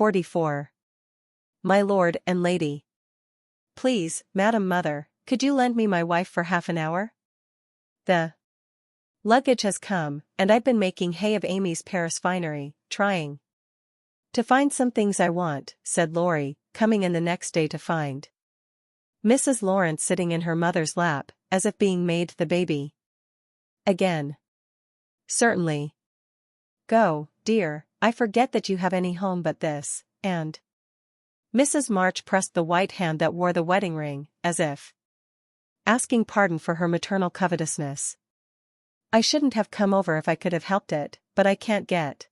44. My lord and lady. Please, Madam Mother, could you lend me my wife for half an hour? The luggage has come, and I've been making hay of Amy's Paris finery, trying to find some things I want, said Laurie, coming in the next day to find Mrs. Lawrence sitting in her mother's lap, as if being made the baby again. Certainly. Go, dear, I forget that you have any home but this, and Mrs. March pressed the white hand that wore the wedding ring, as if asking pardon for her maternal covetousness. I shouldn't have come over if I could have helped it, but I can't get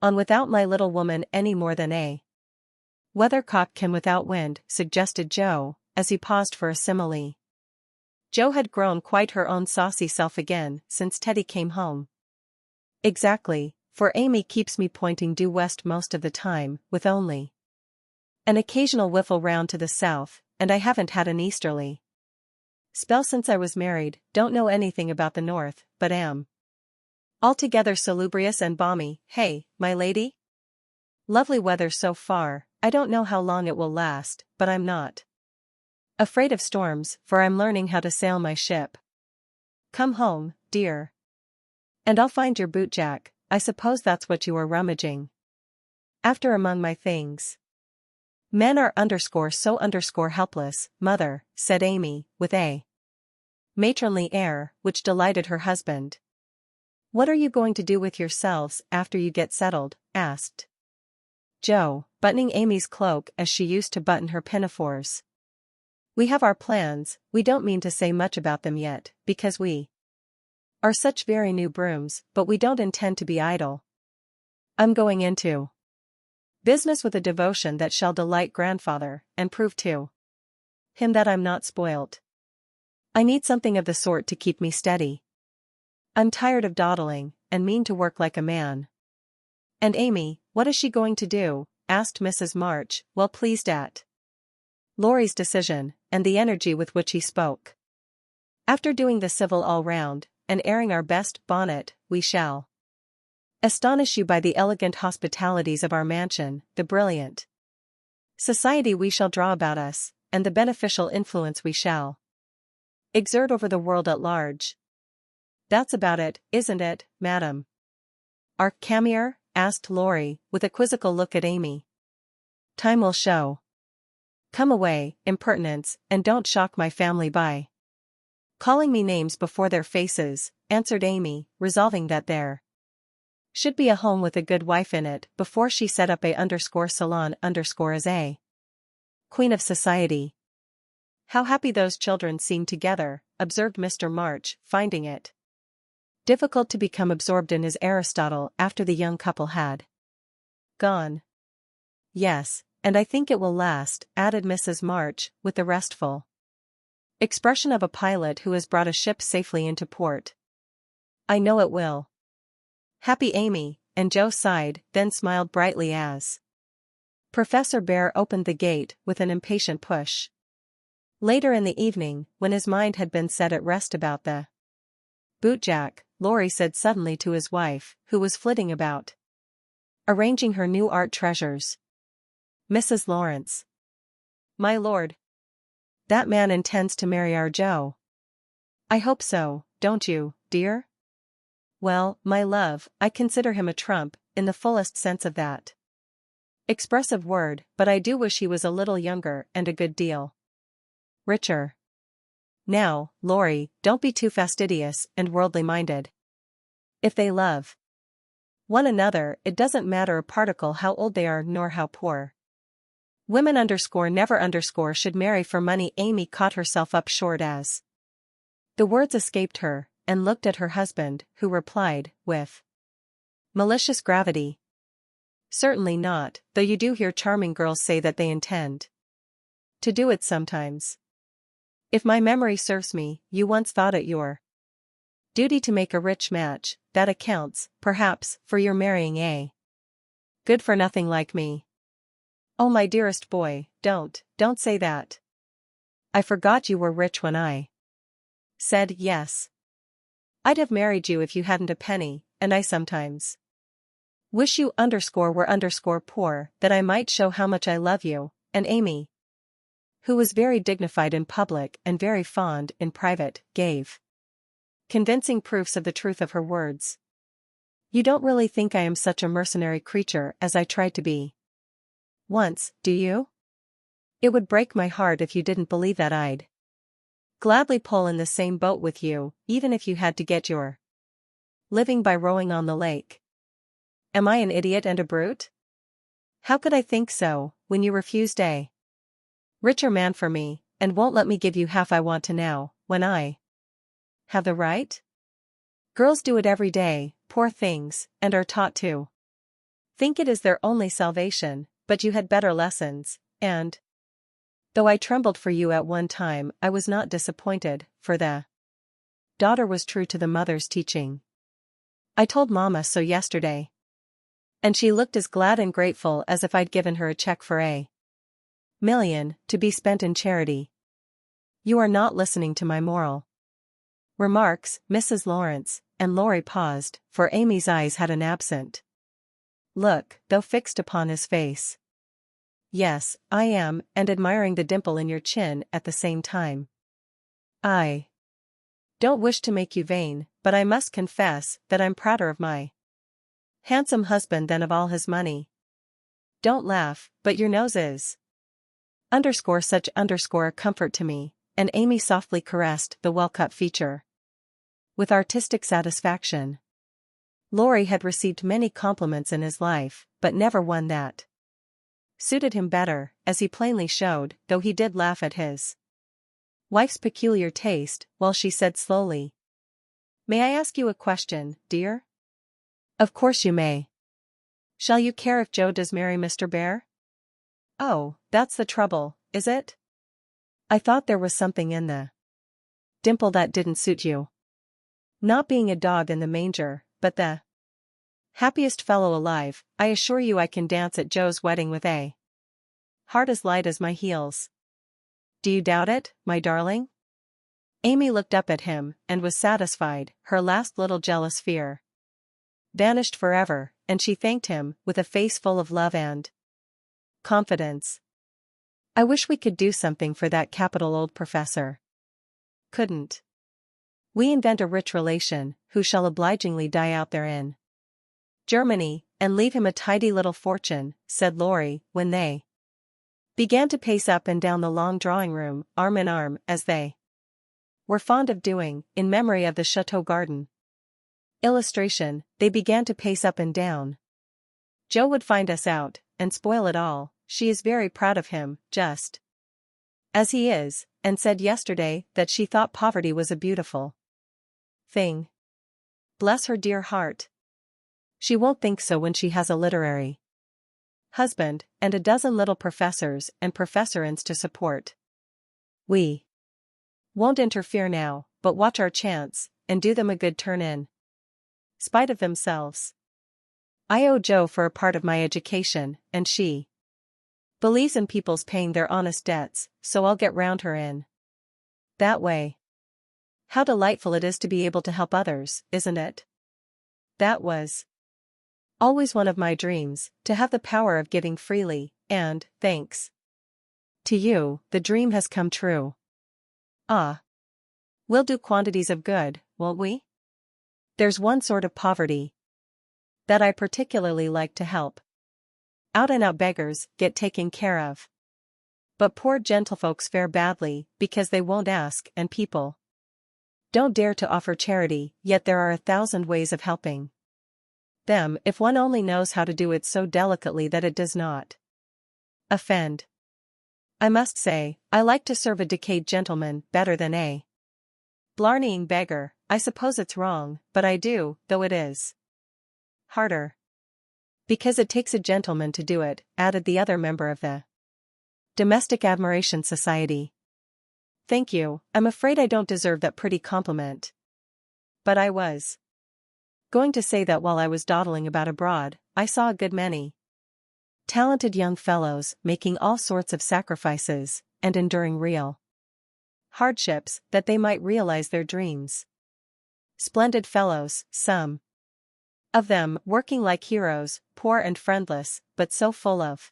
on without my little woman any more than a weathercock can without wind, suggested Joe, as he paused for a simile. Joe had grown quite her own saucy self again since Teddy came home. Exactly, for Amy keeps me pointing due west most of the time, with only an occasional whiffle round to the south, and I haven't had an easterly spell since I was married, don't know anything about the north, but am altogether salubrious and balmy. Hey, my lady? Lovely weather so far, I don't know how long it will last, but I'm not afraid of storms, for I'm learning how to sail my ship. Come home, dear. And I'll find your bootjack, I suppose that's what you are rummaging after among my things. Men are so helpless, mother, said Amy, with a matronly air, which delighted her husband. What are you going to do with yourselves after you get settled? Asked Joe, buttoning Amy's cloak as she used to button her pinafores. We have our plans, we don't mean to say much about them yet, because we are such very new brooms, but we don't intend to be idle. I'm going into business with a devotion that shall delight grandfather, and prove to him that I'm not spoilt. I need something of the sort to keep me steady. I'm tired of dawdling, and mean to work like a man. And Amy, what is she going to do? Asked Mrs. March, well pleased at Laurie's decision, and the energy with which he spoke. After doing the civil all round, and airing our best bonnet, we shall astonish you by the elegant hospitalities of our mansion, the brilliant society we shall draw about us, and the beneficial influence we shall exert over the world at large. That's about it, isn't it, madam? Our camere? Asked Laurie, with a quizzical look at Amy. Time will show. Come away, impertinence, and don't shock my family by calling me names before their faces, answered Amy, resolving that there should be a home with a good wife in it before she set up a_salon_ as a queen of society. How happy those children seem together, observed Mr. March, finding it difficult to become absorbed in his Aristotle after the young couple had gone. Yes, and I think it will last, added Mrs. March, with the restful expression of a pilot who has brought a ship safely into port. I know it will. Happy Amy, and Joe sighed, then smiled brightly as Professor Bear opened the gate with an impatient push. Later in the evening, when his mind had been set at rest about the bootjack, Laurie said suddenly to his wife, who was flitting about arranging her new art treasures. Mrs. Lawrence. My lord. That man intends to marry our Joe. I hope so, don't you, dear? Well, my love, I consider him a trump, in the fullest sense of that expressive word, but I do wish he was a little younger and a good deal richer. Now, Laurie, don't be too fastidious and worldly-minded. If they love one another, it doesn't matter a particle how old they are nor how poor. Women _never_ should marry for money. Amy caught herself up short as the words escaped her, and looked at her husband, who replied, with malicious gravity, certainly not, though you do hear charming girls say that they intend to do it sometimes. If my memory serves me, you once thought it your duty to make a rich match. That accounts, perhaps, for your marrying a good-for-nothing like me. Oh my dearest boy, don't say that. I forgot you were rich when I said yes. I'd have married you if you hadn't a penny, and I sometimes Wish you were poor that I might show how much I love you, and Amy, who was very dignified in public and very fond in private, gave convincing proofs of the truth of her words. You don't really think I am such a mercenary creature as I tried to be once, do you? It would break my heart if you didn't believe that I'd gladly pull in the same boat with you, even if you had to get your living by rowing on the lake. Am I an idiot and a brute? How could I think so, when you refused a richer man for me, and won't let me give you half I want to now, when I have the right? Girls do it every day, poor things, and are taught to think it is their only salvation, but you had better lessons, and though I trembled for you at one time, I was not disappointed, for the daughter was true to the mother's teaching. I told Mama so yesterday. And she looked as glad and grateful as if I'd given her a check for $1 million, to be spent in charity. You are not listening to my moral remarks, Mrs. Lawrence, and Laurie paused, for Amy's eyes had an absent look, though fixed upon his face. Yes, I am, and admiring the dimple in your chin at the same time. I don't wish to make you vain, but I must confess that I'm prouder of my handsome husband than of all his money. Don't laugh, but your nose is such a comfort to me, and Amy softly caressed the well-cut feature with artistic satisfaction. Laurie had received many compliments in his life, but never one that suited him better, as he plainly showed, though he did laugh at his wife's peculiar taste, while she said slowly, "May I ask you a question, dear?" "Of course you may." "Shall you care if Joe does marry Mr. Bear?" "Oh, that's the trouble, is it? I thought there was something in the dimple that didn't suit you. Not being a dog in the manger, but the happiest fellow alive. I assure you I can dance at Joe's wedding with a heart as light as my heels. Do you doubt it, my darling?" Amy looked up at him, and was satisfied. Her last little jealous fear vanished forever, and she thanked him, with a face full of love and confidence. "I wish we could do something for that capital old professor." "Couldn't we invent a rich relation, who shall obligingly die out there in Germany, and leave him a tidy little fortune?" said Laurie, when they began to pace up and down the long drawing-room, arm in arm, as they were fond of doing, in memory of the chateau garden. Illustration, they began to pace up and down. "Joe would find us out, and spoil it all. She is very proud of him, just as he is, and said yesterday that she thought poverty was a beautiful thing. Bless her dear heart. She won't think so when she has a literary husband, and a dozen little professors and professorins to support. We won't interfere now, but watch our chance, and do them a good turn in spite of themselves. I owe Joe for a part of my education, and she believes in people's paying their honest debts, so I'll get round her in that way. How delightful it is to be able to help others, isn't it? That was always one of my dreams, to have the power of giving freely, and, thanks to you, the dream has come true. Ah. We'll do quantities of good, won't we? There's one sort of poverty that I particularly like to help. Out-and-out beggars get taken care of. But poor gentlefolks fare badly, because they won't ask, and people don't dare to offer charity, yet there are 1,000 ways of helping them if one only knows how to do it so delicately that it does not offend. I must say, I like to serve a decayed gentleman better than a blarneying beggar. I suppose it's wrong, but I do, though it is harder. Because it takes a gentleman to do it, added the other member of the Domestic Admiration Society. Thank you, I'm afraid I don't deserve that pretty compliment. But I was going to say that while I was dawdling about abroad, I saw a good many talented young fellows making all sorts of sacrifices, and enduring real hardships, that they might realize their dreams. Splendid fellows, some. Of them, working like heroes, poor and friendless, but so full of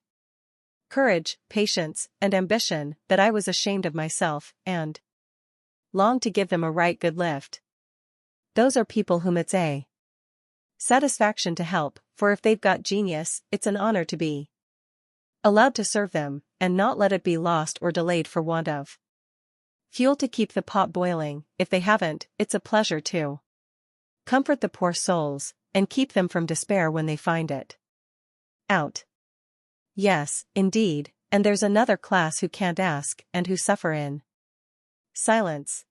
courage, patience, and ambition, that I was ashamed of myself, and longed to give them a right good lift. Those are people whom it's a satisfaction to help, for if they've got genius, it's an honor to be allowed to serve them, and not let it be lost or delayed for want of fuel to keep the pot boiling. If they haven't, it's a pleasure to comfort the poor souls, and keep them from despair when they find it out. Yes, indeed, and there's another class who can't ask, and who suffer in silence.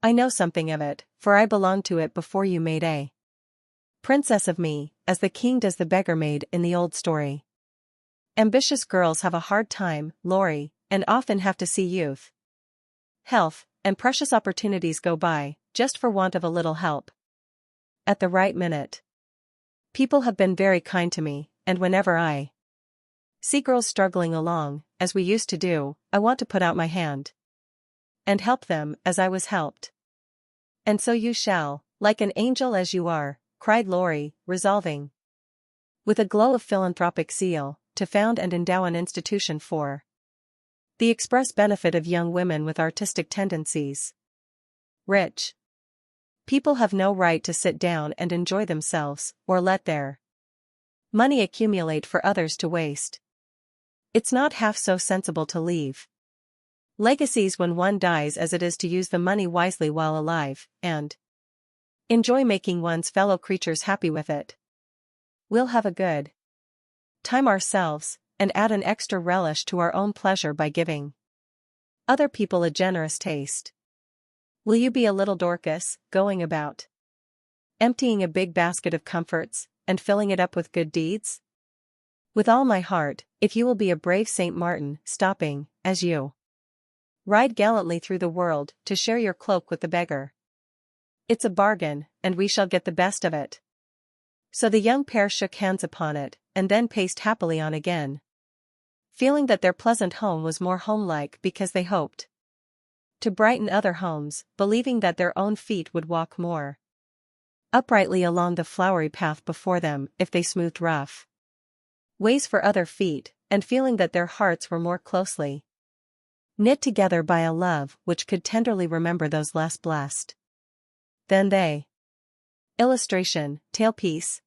I know something of it, for I belonged to it before you made a princess of me, as the king does the beggar maid in the old story. Ambitious girls have a hard time, Laurie, and often have to see youth, health, and precious opportunities go by, just for want of a little help at the right minute. People have been very kind to me, and whenever I see girls struggling along, as we used to do, I want to put out my hand and help them as I was helped. And so you shall, like an angel as you are, cried Laurie, resolving, with a glow of philanthropic zeal, to found and endow an institution for the express benefit of young women with artistic tendencies. Rich people have no right to sit down and enjoy themselves, or let their money accumulate for others to waste. It's not half so sensible to leave legacies when one dies as it is to use the money wisely while alive, and enjoy making one's fellow creatures happy with it. We'll have a good time ourselves, and add an extra relish to our own pleasure by giving other people a generous taste. Will you be a little Dorcas, going about emptying a big basket of comforts, and filling it up with good deeds? With all my heart, if you will be a brave Saint Martin, stopping, as you ride gallantly through the world, to share your cloak with the beggar. It's a bargain, and we shall get the best of it. So the young pair shook hands upon it, and then paced happily on again, feeling that their pleasant home was more homelike because they hoped to brighten other homes, believing that their own feet would walk more uprightly along the flowery path before them if they smoothed rough ways for other feet, and feeling that their hearts were more closely knit together by a love which could tenderly remember those less blessed than they. Illustration, tailpiece,